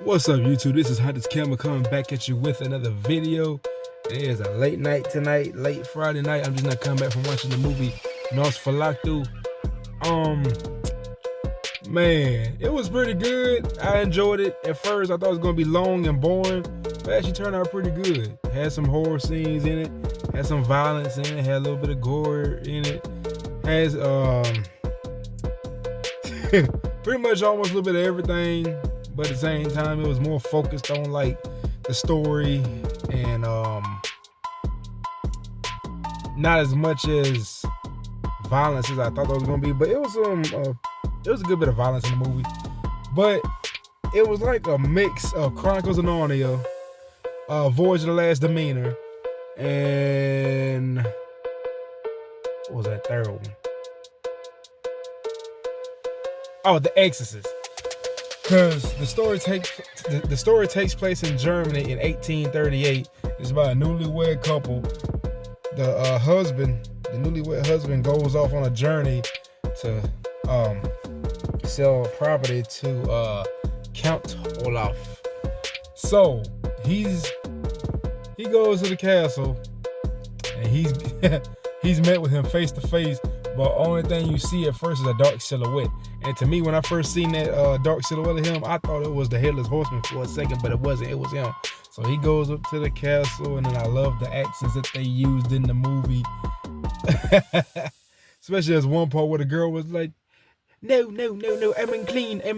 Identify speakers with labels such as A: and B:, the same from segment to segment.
A: What's up, YouTube? This is Hunter's Camera coming back at you with another video. It is a late night tonight, late Friday night. I'm just not coming back from watching the movie Nasferatu. Man, it was pretty good. I enjoyed it. At first, I thought it was gonna be long and boring, but it actually turned out pretty good. Had some horror scenes in it, had some violence in it, had a little bit of gore in it. Has pretty much almost a little bit of everything. But at the same time, it was more focused on like the story and not as much as violence as I thought there was gonna be. But it was a good bit of violence in the movie. But it was like a mix of Chronicles of Narnia, Voyage of the Last Demeanor, and what was that third one? Oh, The Exorcist. Because the story takes place in Germany in 1838. It's about a newlywed couple. The newlywed husband goes off on a journey to sell property to Count Olaf. So he goes to the castle and he's met with him face to face. But only thing you see at first is a dark silhouette. And to me, when I first seen that dark silhouette of him, I thought it was the Headless Horseman for a second, but it wasn't. It was him. So he goes up to the castle, and then I love the accents that they used in the movie. Especially there's one part where the girl was like, no, I'm unclean. So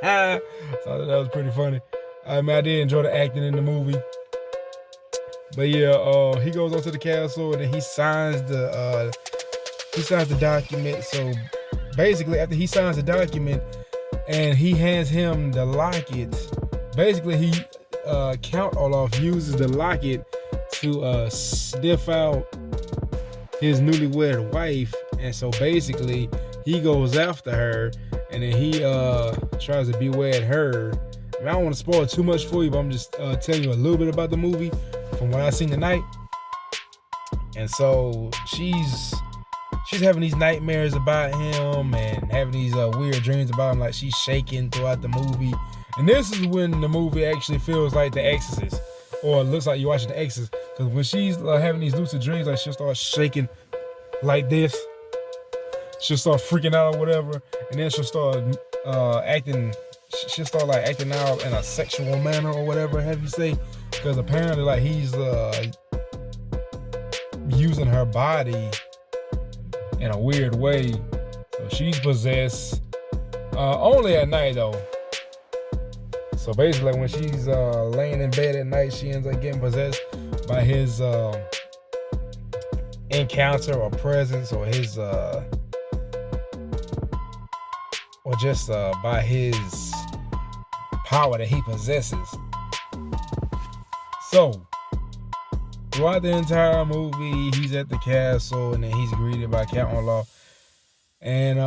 A: that was pretty funny. I did enjoy the acting in the movie. But yeah, he goes up to the castle, and then he signs the document. So basically, after he signs the document and he hands him the locket, basically Count Olaf uses the locket to sniff out his newlywed wife. And so basically he goes after her, and then he tries to bewed her. I don't want to spoil too much for you, but I'm just telling you a little bit about the movie from what I seen tonight. And so she's having these nightmares about him and having these weird dreams about him, like she's shaking throughout the movie. And this is when the movie actually feels like The Exorcist, or it looks like you're watching The Exorcist, because when she's having these lucid dreams, like she'll start shaking like this, she'll start freaking out or whatever, and then she'll start acting out in a sexual manner or whatever have you say, because apparently like he's using her body in a weird way. So she's possessed only at night though. So basically when she's laying in bed at night, she ends up getting possessed by his encounter or presence, or his or just by his power that he possesses. So throughout the entire movie, he's at the castle, and then he's greeted by Count Olaf, and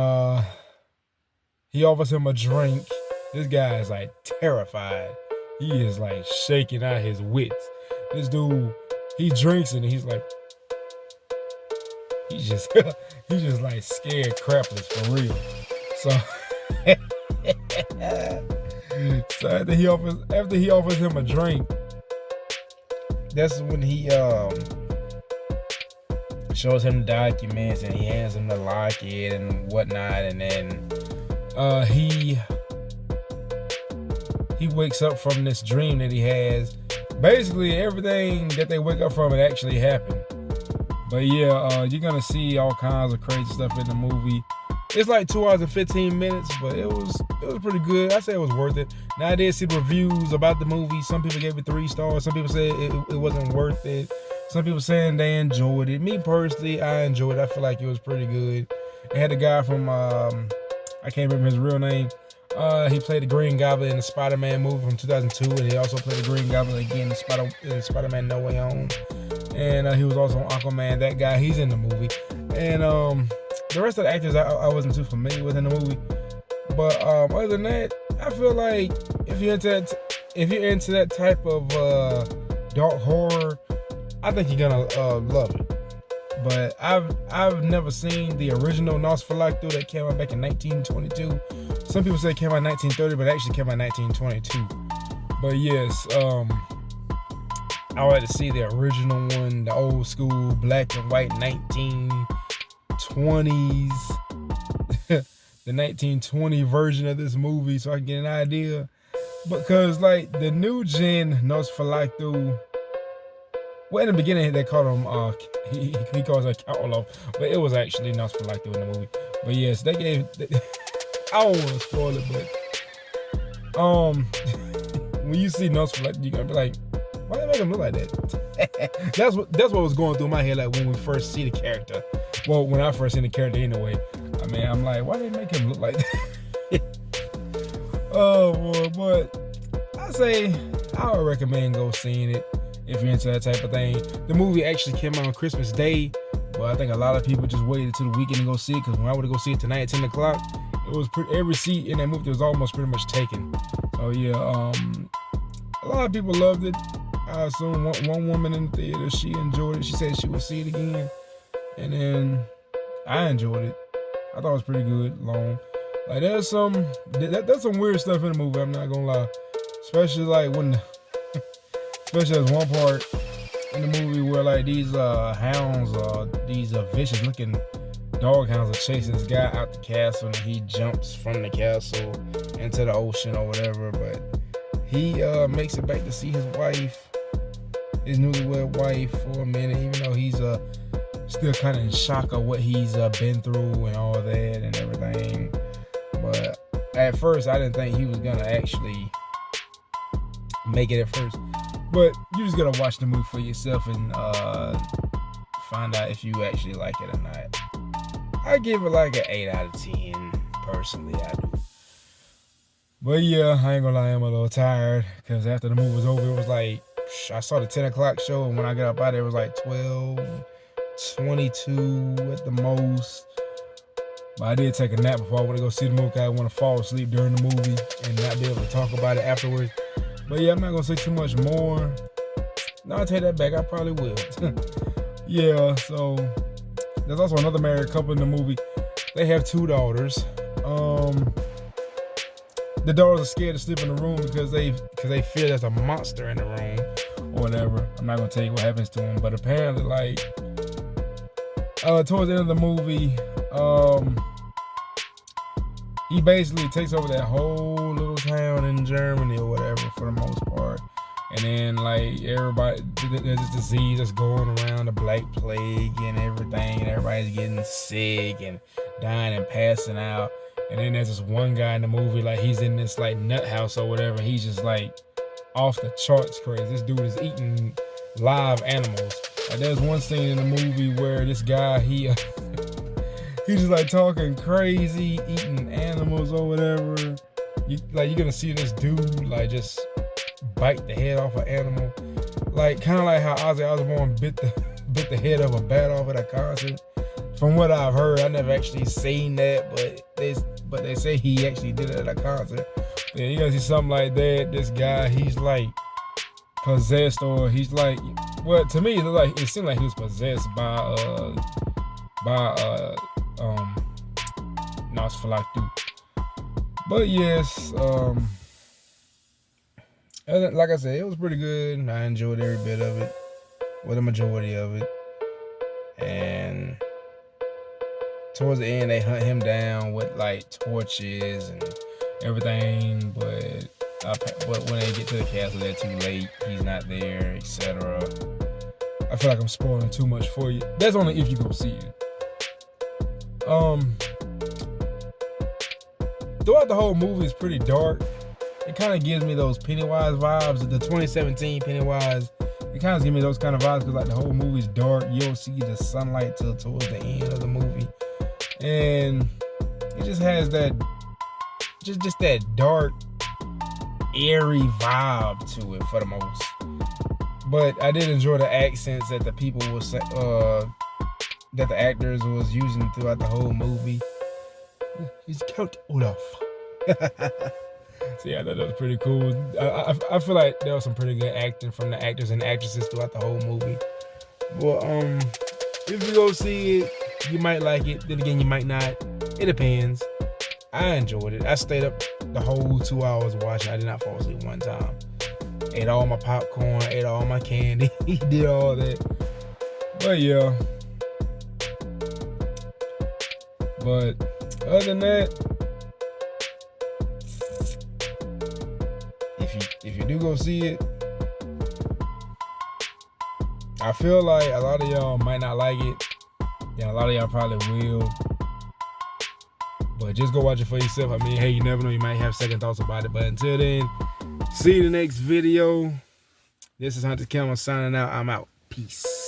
A: he offers him a drink. This guy is like terrified. He is like shaking out his wits. This dude, he drinks and he's like, he's just like scared crapless for real. So after he offers him a drink, that's when he shows him the documents, and he hands him the locket and whatnot, and then he wakes up from this dream that he has. Basically everything that they wake up from, it actually happened. But yeah, you're gonna see all kinds of crazy stuff in the movie. It's like 2 hours and 15 minutes, but it was pretty good. I say it was worth it. Now I did see the reviews about the movie. Some people gave it 3 stars. Some people said it wasn't worth it. Some people saying they enjoyed it. Me personally, I enjoyed it. I feel like it was pretty good. It had the guy from I can't remember his real name. He played the Green Goblin in the Spider-Man movie from 2002, and he also played the Green Goblin again in Spider-Man No Way Home. And he was also on Aquaman. That guy, he's in the movie. And the rest of the actors I wasn't too familiar with in the movie. But other than that, I feel like if you're into that type of dark horror, I think you're gonna love it. But I've never seen the original Nosferatu that came out back in 1922. Some people say it came out in 1930, but it actually came out in 1922. But yes, I would like to see the original one, the old school black and white 1920s, the 1920 version of this movie, so I can get an idea. Because like the new gen Nosferatu, well, in the beginning they called him he calls it Outlaw, but it was actually Nosferatu in the movie. But yes, they gave. I don't want to spoil it, but when you see Nosferatu, you're gonna be like, why they make him look like that? that's what was going through my head, like when we first see the character. Well, when I first seen the character anyway. I mean, I'm like, why they make him look like that? Oh boy, but I say I would recommend go seeing it if you're into that type of thing. The movie actually came out on Christmas Day, but I think a lot of people just waited till the weekend to go see it, because when I would go see it tonight at 10 o'clock, it was every seat in that movie was almost pretty much taken. So yeah, a lot of people loved it. I assume one woman in the theater, she enjoyed it. She said she would see it again, and then I enjoyed it. I thought it was pretty good, long. Like there's some weird stuff in the movie, I'm not gonna lie. Especially like especially there's one part in the movie where like these hounds, these vicious looking dog hounds are chasing this guy out the castle, and he jumps from the castle into the ocean or whatever, but he makes it back to see his wife, his newlywed wife, for a minute, even though he's still kind of in shock of what he's been through and all that and everything. But at first, I didn't think he was gonna actually make it at first. But you just gotta watch the movie for yourself and find out if you actually like it or not. I give it like an 8 out of 10. Personally, I do. But yeah, I ain't gonna lie, I'm a little tired, because after the movie was over, it was like, I saw the 10 o'clock show, and when I got up out there, it was like 12:22 at the most. But I did take a nap before I went to go see the movie, because I didn't want to fall asleep during the movie and not be able to talk about it afterwards. But yeah, I'm not gonna say too much more. No, I'll take that back, I probably will. Yeah, so there's also another married couple in the movie. They have 2 daughters. The daughters are scared to sleep in the room because they fear there's a monster in the room or whatever. I'm not gonna tell you what happens to them, but apparently, like, towards the end of the movie, he basically takes over that whole little town in Germany or whatever for the most part. And then, like, everybody, there's this disease that's going around, the Black Plague and everything, and everybody's getting sick and dying and passing out. And then there's this one guy in the movie, like, he's in this, like, nut house or whatever, and he's just, like, off the charts crazy. This dude is eating live animals. Like, there's one scene in the movie where this guy, he's just, like, talking crazy, eating animals or whatever. You're gonna see this dude, like, just bite the head off an animal, like kind of like how Ozzy Osbourne bit the head of a bat off at a concert. From what I've heard, I never actually seen that, but they say he actually did it at a concert. Yeah, you gotta see something like that. This guy, he's like possessed, or he's like, well, to me it seemed like he was possessed by Nasferatu. But yes, like I said, it was pretty good. I enjoyed every bit of it, well, the majority of it. And towards the end, they hunt him down with like torches and everything. But when they get to the castle, they're too late. He's not there, etc. I feel like I'm spoiling too much for you. That's only if you go see it. Throughout the whole movie, it's pretty dark. It kind of gives me those Pennywise vibes, the 2017 Pennywise. It kind of gives me those kind of vibes, because like the whole movie's dark. You don't see the sunlight till towards the end of the movie, and it just has that, just that dark, airy vibe to it for the most. But I did enjoy the accents that the people was that the actors was using throughout the whole movie. He's Count Olaf. So yeah, that was pretty cool. I feel like there was some pretty good acting from the actors and actresses throughout the whole movie. Well, if you go see it, you might like it. Then again, you might not. It depends. I enjoyed it. I stayed up the whole 2 hours watching. I did not fall asleep one time. Ate all my popcorn, ate all my candy, did all that. But yeah. But other than that, if you do go see it, I feel like a lot of y'all might not like it, and a lot of y'all probably will. But just go watch it for yourself. I mean, hey, you never know, you might have second thoughts about it. But until then, see you in the next video. This is Hunter Cameron signing out. I'm out. Peace.